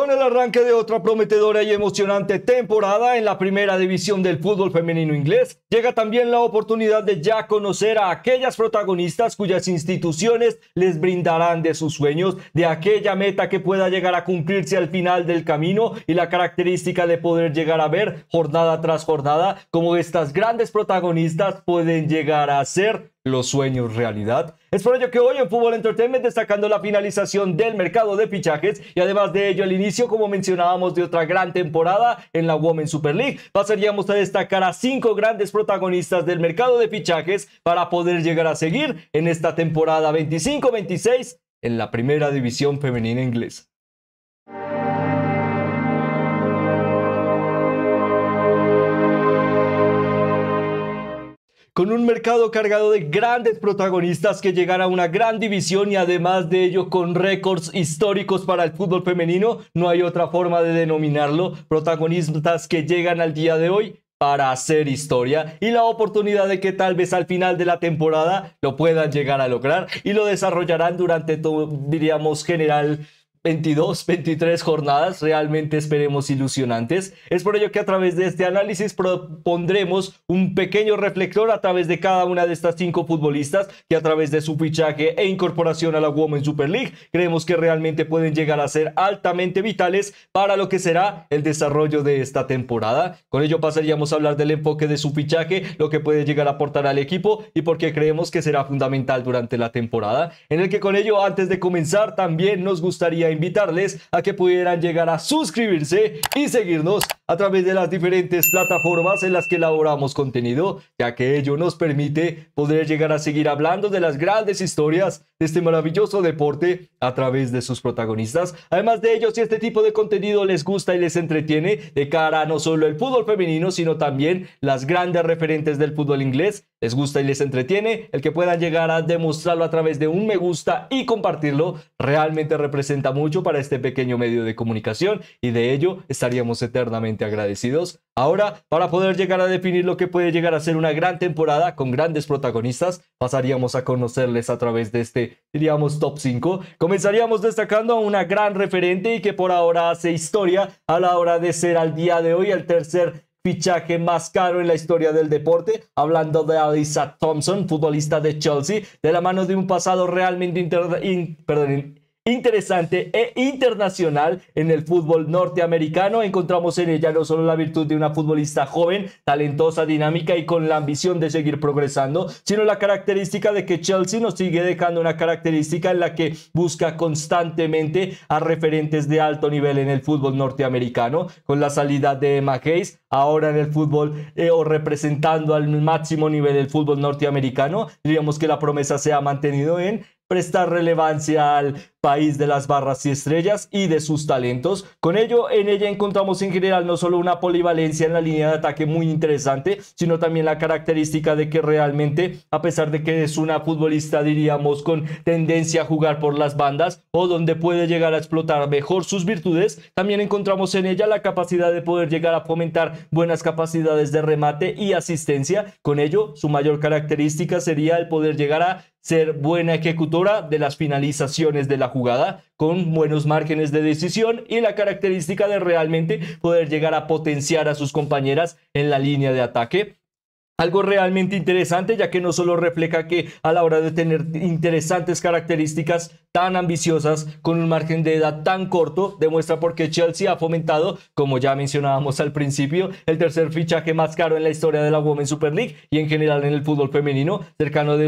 Con el arranque de otra prometedora y emocionante temporada en la primera división del fútbol femenino inglés, llega también la oportunidad de ya conocer a aquellas protagonistas cuyas instituciones les brindarán de sus sueños, de aquella meta que pueda llegar a cumplirse al final del camino y la característica de poder llegar a ver jornada tras jornada cómo estas grandes protagonistas pueden llegar a ser los sueños realidad. Es por ello que hoy en Fútbol Entertainment, destacando la finalización del mercado de fichajes y además de ello el inicio, como mencionábamos, de otra gran temporada en la Women's Super League, pasaríamos a destacar a 5 grandes protagonistas del mercado de fichajes para poder llegar a seguir en esta temporada 25-26 en la primera división femenina inglesa. Con un mercado cargado de grandes protagonistas que llegan a una gran división y además de ello con récords históricos para el fútbol femenino, no hay otra forma de denominarlo, protagonistas que llegan al día de hoy para hacer historia y la oportunidad de que tal vez al final de la temporada lo puedan llegar a lograr y lo desarrollarán durante todo, diríamos, general 22, 23 jornadas, realmente esperemos ilusionantes. Es por ello que a través de este análisis propondremos un pequeño reflector a través de cada una de estas 5 futbolistas que a través de su fichaje e incorporación a la Women's Super League creemos que realmente pueden llegar a ser altamente vitales para lo que será el desarrollo de esta temporada. Con ello pasaríamos a hablar del enfoque de su fichaje, lo que puede llegar a aportar al equipo y por qué creemos que será fundamental durante la temporada, en el que con ello, antes de comenzar, también nos gustaría invitarles a que pudieran llegar a suscribirse y seguirnos a través de las diferentes plataformas en las que elaboramos contenido, ya que ello nos permite poder llegar a seguir hablando de las grandes historias de este maravilloso deporte a través de sus protagonistas. Además de ello, si este tipo de contenido les gusta y les entretiene de cara a no solo el fútbol femenino, sino también las grandes referentes del fútbol inglés, les gusta y les entretiene, el que puedan llegar a demostrarlo a través de un me gusta y compartirlo realmente representa mucho para este pequeño medio de comunicación y de ello estaríamos eternamente agradecidos. Ahora, para poder llegar a definir lo que puede llegar a ser una gran temporada con grandes protagonistas, pasaríamos a conocerles a través de este, diríamos, top 5. Comenzaríamos destacando a una gran referente y que por ahora hace historia a la hora de ser al día de hoy el tercer fichaje más caro en la historia del deporte, hablando de Alyssa Thompson, futbolista de Chelsea, de la mano de un pasado realmente interesante e internacional en el fútbol norteamericano. Encontramos en ella no solo la virtud de una futbolista joven, talentosa, dinámica y con la ambición de seguir progresando, sino la característica de que Chelsea nos sigue dejando una característica en la que busca constantemente a referentes de alto nivel en el fútbol norteamericano, con la salida de Emma Hayes, ahora en el fútbol o representando al máximo nivel el fútbol norteamericano. Diríamos que la promesa se ha mantenido en prestar relevancia al país de las barras y estrellas y de sus talentos. Con ello, en ella encontramos en general no solo una polivalencia en la línea de ataque muy interesante, sino también la característica de que realmente, a pesar de que es una futbolista, diríamos, con tendencia a jugar por las bandas o donde puede llegar a explotar mejor sus virtudes, también encontramos en ella la capacidad de poder llegar a fomentar buenas capacidades de remate y asistencia. Con ello, su mayor característica sería el poder llegar a ser buena ejecutora de las finalizaciones de la jugada, con buenos márgenes de decisión y la característica de realmente poder llegar a potenciar a sus compañeras en la línea de ataque. Algo realmente interesante, ya que no solo refleja que a la hora de tener interesantes características tan ambiciosas con un margen de edad tan corto, demuestra por qué Chelsea ha fomentado, como ya mencionábamos al principio, el tercer fichaje más caro en la historia de la Women's Super League y en general en el fútbol femenino, cercano de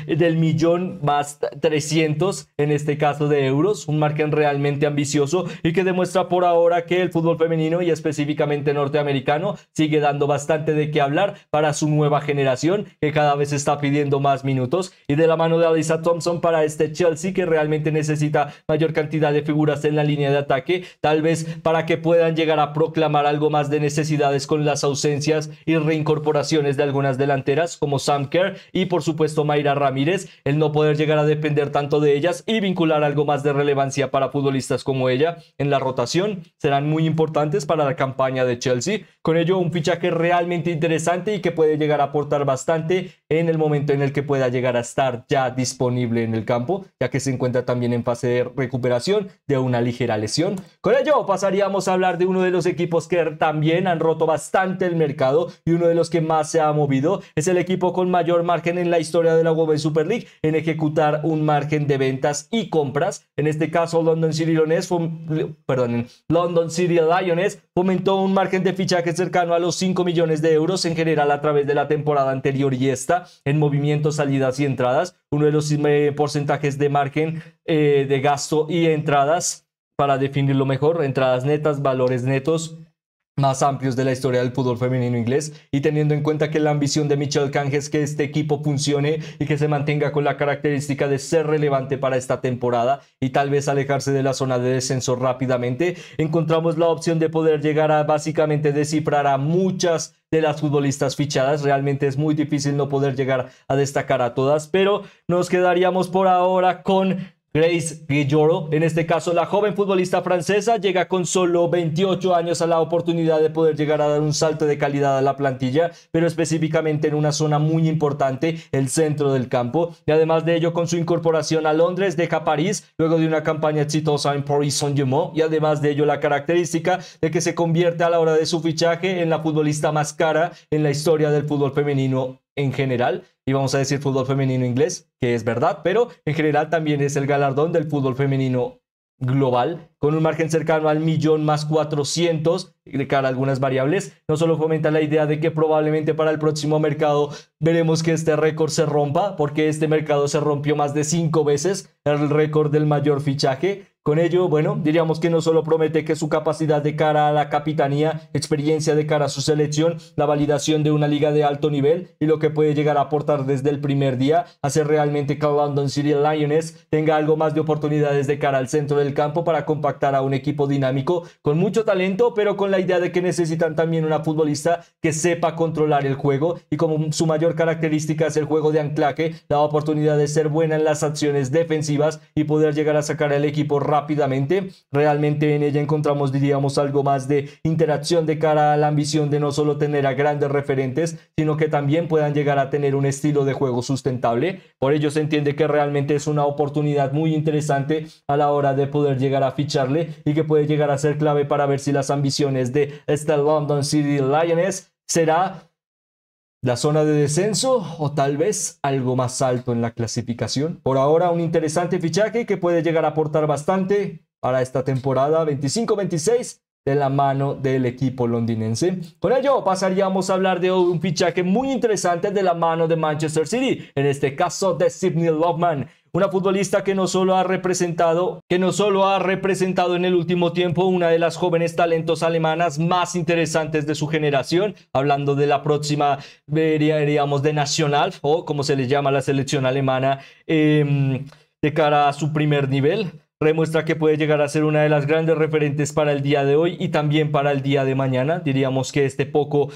del millón más 300 en este caso de euros, un margen realmente ambicioso y que demuestra por ahora que el fútbol femenino y específicamente norteamericano sigue dando bastante de qué hablar para su nueva generación que cada vez está pidiendo más minutos, y de la mano de Alyssa Thompson para este Chelsea que realmente necesita mayor cantidad de figuras en la línea de ataque, tal vez para que puedan llegar a proclamar algo más de necesidades con las ausencias y reincorporaciones de algunas delanteras como Sam Kerr y por supuesto Mayra Ramírez, el no poder llegar a depender tanto de ellas y vincular algo más de relevancia para futbolistas como ella en la rotación serán muy importantes para la campaña de Chelsea. Con ello, un fichaje realmente interesante y que puede llegar a aportar bastante en el momento en el que pueda llegar a estar ya disponible en el campo, ya que se encuentra encuentra también en fase de recuperación de una ligera lesión. Con ello pasaríamos a hablar de uno de los equipos que también han roto bastante el mercado y uno de los que más se ha movido. Es el equipo con mayor margen en la historia de la Women's Super League en ejecutar un margen de ventas y compras. En este caso, London City Lioness fomentó un margen de fichaje cercano a los 5 millones de euros en general a través de la temporada anterior y esta, en movimientos, salidas y entradas. Uno de los porcentajes de margen de gasto y entradas, para definirlo mejor, entradas netas, valores netos más amplios de la historia del fútbol femenino inglés, y teniendo en cuenta que la ambición de Michelle Kang es que este equipo funcione y que se mantenga con la característica de ser relevante para esta temporada y tal vez alejarse de la zona de descenso rápidamente, encontramos la opción de poder llegar a básicamente descifrar a muchas de las futbolistas fichadas. Realmente es muy difícil no poder llegar a destacar a todas, pero nos quedaríamos por ahora con Grace Guilloro. En este caso, la joven futbolista francesa llega con solo 28 años a la oportunidad de poder llegar a dar un salto de calidad a la plantilla, pero específicamente en una zona muy importante, el centro del campo. Y además de ello, con su incorporación a Londres, deja París luego de una campaña exitosa en Paris Saint-Germain, y además de ello la característica de que se convierte a la hora de su fichaje en la futbolista más cara en la historia del fútbol femenino en general, y vamos a decir fútbol femenino inglés, que es verdad, pero en general también es el galardón del fútbol femenino global, con un margen cercano al 1.400.000 de cara a algunas variables. No solo fomenta la idea de que probablemente para el próximo mercado veremos que este récord se rompa, porque este mercado se rompió más de 5 veces el récord del mayor fichaje. Con ello, bueno, diríamos que no solo promete que su capacidad de cara a la capitanía, experiencia de cara a su selección, la validación de una liga de alto nivel y lo que puede llegar a aportar desde el primer día, hace realmente que London City Lioness tenga algo más de oportunidades de cara al centro del campo para compactar a un equipo dinámico con mucho talento, pero con la idea de que necesitan también una futbolista que sepa controlar el juego, y como su mayor característica es el juego de anclaje, la oportunidad de ser buena en las acciones defensivas y poder llegar a sacar al equipo rápidamente. Realmente en ella encontramos, diríamos, algo más de interacción de cara a la ambición de no solo tener a grandes referentes, sino que también puedan llegar a tener un estilo de juego sustentable. Por ello se entiende que realmente es una oportunidad muy interesante a la hora de poder llegar a ficharle, y que puede llegar a ser clave para ver si las ambiciones de esta London City Lioness será la zona de descenso o tal vez algo más alto en la clasificación. Por ahora, un interesante fichaje que puede llegar a aportar bastante para esta temporada 25-26 de la mano del equipo londinense. Con ello pasaríamos a hablar de un fichaje muy interesante de la mano de Manchester City, en este caso de Sydney Lockman, una futbolista que no solo ha representado en el último tiempo una de las jóvenes talentos alemanas más interesantes de su generación, hablando de la próxima, diríamos, de Nacional, o como se les llama a la selección alemana, de cara a su primer nivel. Demuestra que puede llegar a ser una de las grandes referentes para el día de hoy y también para el día de mañana. Diríamos que este poco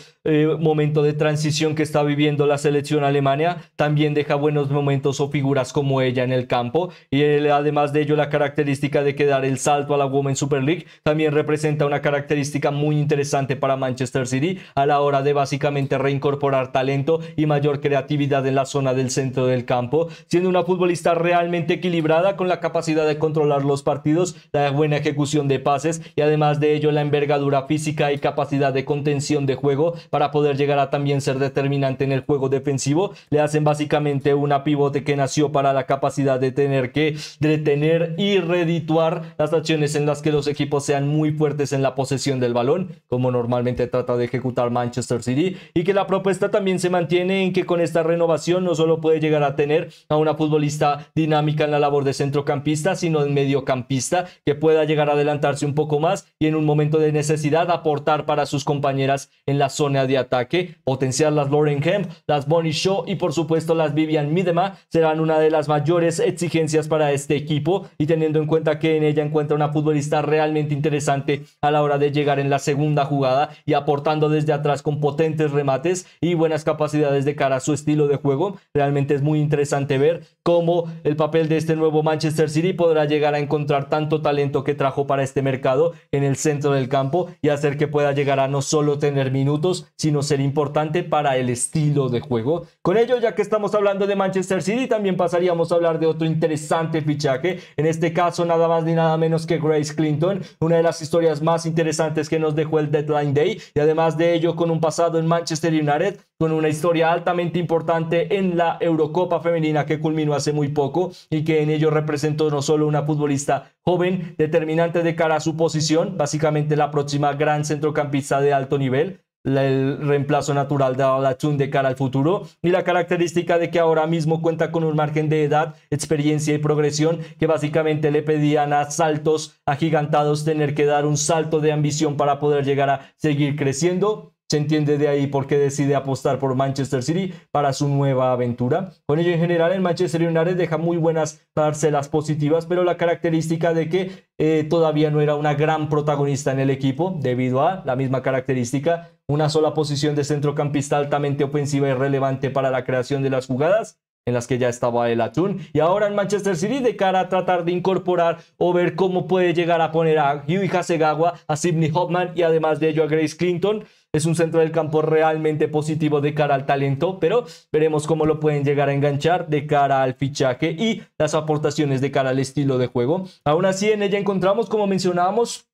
momento de transición que está viviendo la selección alemana también deja buenos momentos o figuras como ella en el campo, y además de ello la característica de que dar el salto a la Women's Super League también representa una característica muy interesante para Manchester City a la hora de básicamente reincorporar talento y mayor creatividad en la zona del centro del campo, siendo una futbolista realmente equilibrada con la capacidad de controlar los partidos, la buena ejecución de pases y además de ello la envergadura física y capacidad de contención de juego para poder llegar a también ser determinante en el juego defensivo. Le hacen básicamente una pivote que nació para la capacidad de tener que detener y redituar las acciones en las que los equipos sean muy fuertes en la posesión del balón, como normalmente trata de ejecutar Manchester City, y que la propuesta también se mantiene en que con esta renovación no solo puede llegar a tener a una futbolista dinámica en la labor de centrocampista, sino en mediocampista que pueda llegar a adelantarse un poco más y en un momento de necesidad aportar para sus compañeras en la zona de ataque. Potenciar las Lauren Kemp, las Bonnie Shaw y por supuesto las Vivian Miedema serán una de las mayores exigencias para este equipo, y teniendo en cuenta que en ella encuentra una futbolista realmente interesante a la hora de llegar en la segunda jugada y aportando desde atrás con potentes remates y buenas capacidades de cara a su estilo de juego. Realmente es muy interesante ver cómo el papel de este nuevo Manchester City podrá llegar llegar a encontrar tanto talento que trajo para este mercado en el centro del campo y hacer que pueda llegar a no solo tener minutos, sino ser importante para el estilo de juego. Con ello, ya que estamos hablando de Manchester City, también pasaríamos a hablar de otro interesante fichaje, en este caso nada más ni nada menos que Grace Clinton, una de las historias más interesantes que nos dejó el Deadline Day, y además de ello con un pasado en Manchester United, con una historia altamente importante en la Eurocopa femenina que culminó hace muy poco y que en ello representó no solo una futbolista joven, determinante de cara a su posición, básicamente la próxima gran centrocampista de alto nivel, el reemplazo natural de Alatun de cara al futuro, y la característica de que ahora mismo cuenta con un margen de edad, experiencia y progresión que básicamente le pedían a saltos agigantados tener que dar un salto de ambición para poder llegar a seguir creciendo. Se entiende de ahí por qué decide apostar por Manchester City para su nueva aventura. Con ello, en general, el Manchester United deja muy buenas parcelas positivas, pero la característica de que todavía no era una gran protagonista en el equipo, debido a la misma característica, una sola posición de centrocampista altamente ofensiva y relevante para la creación de las jugadas, en las que ya estaba el Atún, y ahora en Manchester City de cara a tratar de incorporar o ver cómo puede llegar a poner a Yui Hasegawa, a Sydney Hopman y además de ello a Grace Clinton. Es un centro del campo realmente positivo de cara al talento, pero veremos cómo lo pueden llegar a enganchar de cara al fichaje y las aportaciones de cara al estilo de juego. Aún así, en ella encontramos, como mencionábamos,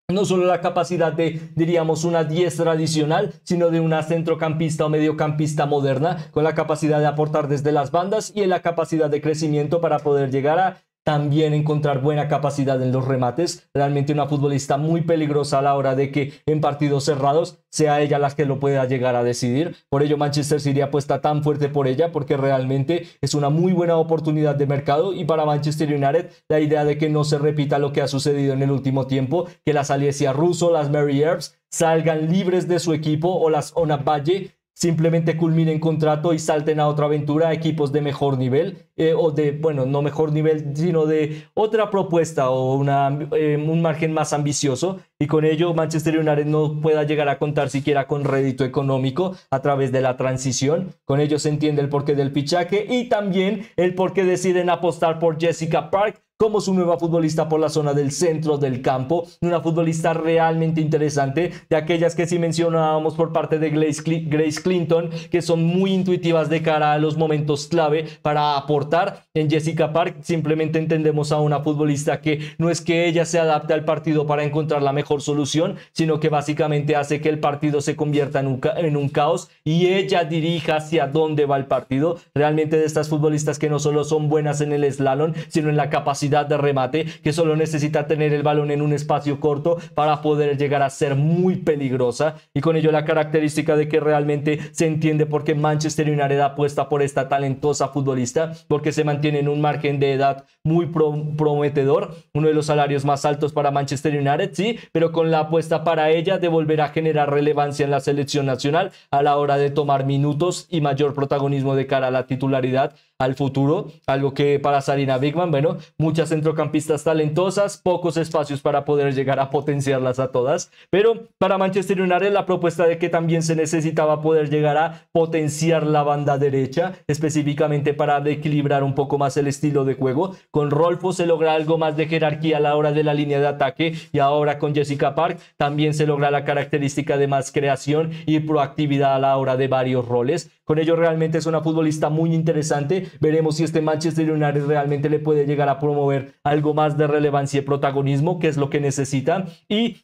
no solo la capacidad de, diríamos, una 10 tradicional, sino de una centrocampista o mediocampista moderna, con la capacidad de aportar desde las bandas y en la capacidad de crecimiento para poder llegar a también encontrar buena capacidad en los remates. Realmente una futbolista muy peligrosa a la hora de que en partidos cerrados sea ella la que lo pueda llegar a decidir. Por ello Manchester City apuesta tan fuerte por ella, porque realmente es una muy buena oportunidad de mercado, y para Manchester United la idea de que no se repita lo que ha sucedido en el último tiempo, que las Alessia Russo, las Mary Earps salgan libres de su equipo, o las Ona Valle simplemente culminen contrato y salten a otra aventura a equipos de mejor nivel, o de, bueno, no mejor nivel, sino de otra propuesta o un margen más ambicioso, y con ello Manchester United no pueda llegar a contar siquiera con rédito económico a través de la transición. Con ello se entiende el porqué del fichaje y también el por qué deciden apostar por Jessica Park como su nueva futbolista por la zona del centro del campo, una futbolista realmente interesante, de aquellas que sí mencionábamos por parte de Grace Clinton, que son muy intuitivas de cara a los momentos clave para aportar. En Jessica Park simplemente entendemos a una futbolista que no es que ella se adapte al partido para encontrar la mejor solución, sino que básicamente hace que el partido se convierta en un caos y ella dirija hacia dónde va el partido. Realmente de estas futbolistas que no solo son buenas en el slalom, sino en la capacidad de remate, que solo necesita tener el balón en un espacio corto para poder llegar a ser muy peligrosa, y con ello la característica de que realmente se entiende por qué Manchester United apuesta por esta talentosa futbolista, porque se mantiene en un margen de edad muy prometedor, uno de los salarios más altos para Manchester United, sí, pero con la apuesta para ella de volver a generar relevancia en la selección nacional a la hora de tomar minutos y mayor protagonismo de cara a la titularidad al futuro, algo que para Sarina Bigman, bueno, muchas centrocampistas talentosas, pocos espacios para poder llegar a potenciarlas a todas, pero para Manchester United la propuesta de que también se necesitaba poder llegar a potenciar la banda derecha, específicamente para equilibrar un poco más el estilo de juego. Con Rolfo se logra algo más de jerarquía a la hora de la línea de ataque, y ahora con Jessica Park también se logra la característica de más creación y proactividad a la hora de varios roles. Con ello realmente es una futbolista muy interesante. Veremos si este Manchester United realmente le puede llegar a promover algo más de relevancia y protagonismo, que es lo que necesita. Y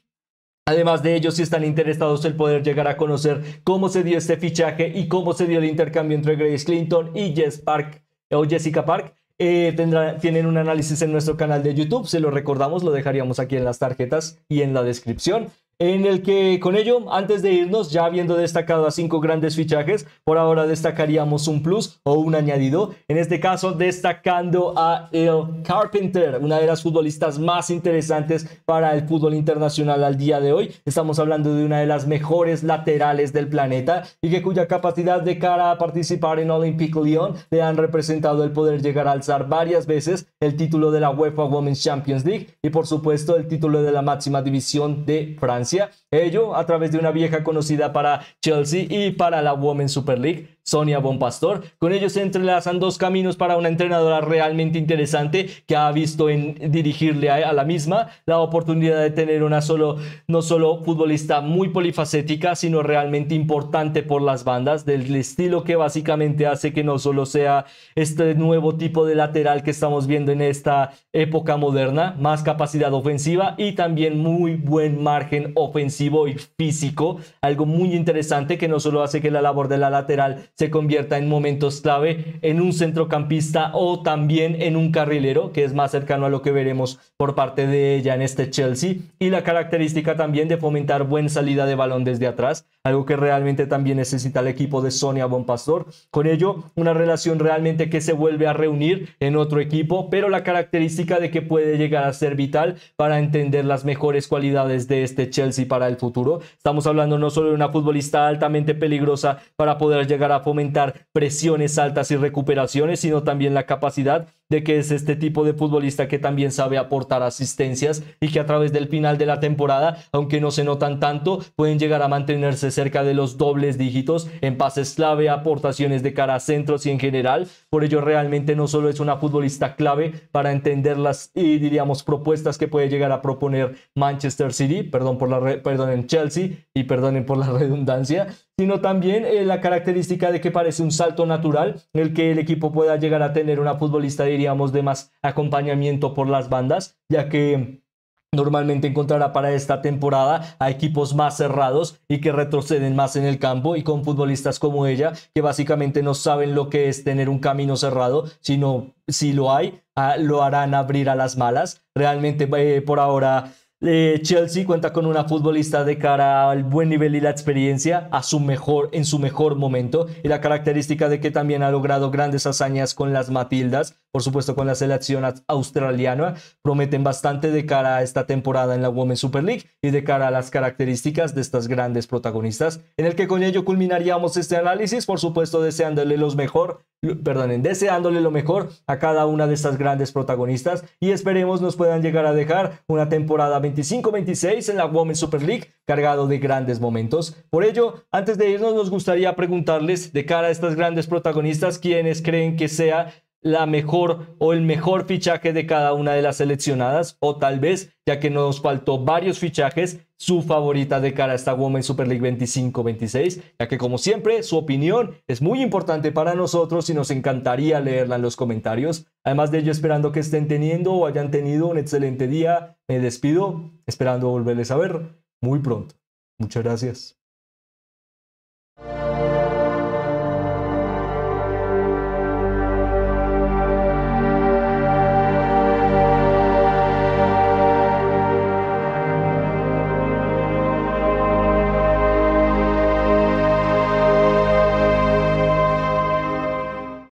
además de ello, si están interesados en poder llegar a conocer cómo se dio este fichaje y cómo se dio el intercambio entre Grace Clinton y Jessica Park, tienen un análisis en nuestro canal de YouTube. Se lo recordamos, lo dejaríamos aquí en las tarjetas y en la descripción, en el que con ello, antes de irnos, ya habiendo destacado a 5 grandes fichajes, por ahora destacaríamos un plus o un añadido, en este caso destacando a El Carpenter, una de las futbolistas más interesantes para el fútbol internacional al día de hoy. Estamos hablando de una de las mejores laterales del planeta, y que cuya capacidad de cara a participar en Olympique Lyon le han representado el poder llegar a alzar varias veces el título de la UEFA Women's Champions League y por supuesto el título de la máxima división de Francia. Ello a través de una vieja conocida para Chelsea y para la Women's Super League. Sonia Bonpastor. Con ellos se entrelazan dos caminos para una entrenadora realmente interesante que ha visto en dirigirle a la misma la oportunidad de tener no solo futbolista muy polifacética, sino realmente importante por las bandas, del estilo que básicamente hace que no solo sea este nuevo tipo de lateral que estamos viendo en esta época moderna, más capacidad ofensiva y también muy buen margen ofensivo y físico, algo muy interesante que no solo hace que la labor de la lateral se convierta en momentos clave en un centrocampista o también en un carrilero, que es más cercano a lo que veremos por parte de ella en este Chelsea, y la característica también de fomentar buena salida de balón desde atrás, algo que realmente también necesita el equipo de Sonia Bonpastor. Con ello, una relación realmente que se vuelve a reunir en otro equipo, pero la característica de que puede llegar a ser vital para entender las mejores cualidades de este Chelsea para el futuro. Estamos hablando no solo de una futbolista altamente peligrosa para poder llegar a fomentar presiones altas y recuperaciones, sino también la capacidad de que es este tipo de futbolista que también sabe aportar asistencias y que a través del final de la temporada, aunque no se notan tanto, pueden llegar a mantenerse cerca de los dobles dígitos en pases clave, aportaciones de cara a centros y en general. Por ello realmente no solo es una futbolista clave para entender las diríamos propuestas que puede llegar a proponer Manchester City, perdonen Chelsea y perdonen por la redundancia, sino también la característica de que parece un salto natural en el que el equipo pueda llegar a tener una futbolista, diríamos, de más acompañamiento por las bandas, ya que normalmente encontrará para esta temporada a equipos más cerrados y que retroceden más en el campo, y con futbolistas como ella que básicamente no saben lo que es tener un camino cerrado, sino si lo hay, lo harán abrir a las malas. Realmente por ahora Chelsea cuenta con una futbolista de cara al buen nivel y la experiencia en su mejor momento, y la característica de que también ha logrado grandes hazañas con las Matildas, por supuesto con la selección australiana, prometen bastante de cara a esta temporada en la Women's Super League y de cara a las características de estas grandes protagonistas, en el que con ello culminaríamos este análisis, por supuesto deseándole lo mejor a cada una de estas grandes protagonistas, y esperemos nos puedan llegar a dejar una temporada 25-26 en la Women's Super League cargado de grandes momentos. Por ello, antes de irnos, nos gustaría preguntarles de cara a estas grandes protagonistas, ¿quiénes creen que sea la mejor o el mejor fichaje de cada una de las seleccionadas? O tal vez, ya que nos faltó varios fichajes, su favorita de cara a esta Women's Super League 25-26, ya que como siempre su opinión es muy importante para nosotros y nos encantaría leerla en los comentarios. Además de ello, esperando que estén teniendo o hayan tenido un excelente día, me despido esperando volverles a ver muy pronto. Muchas gracias.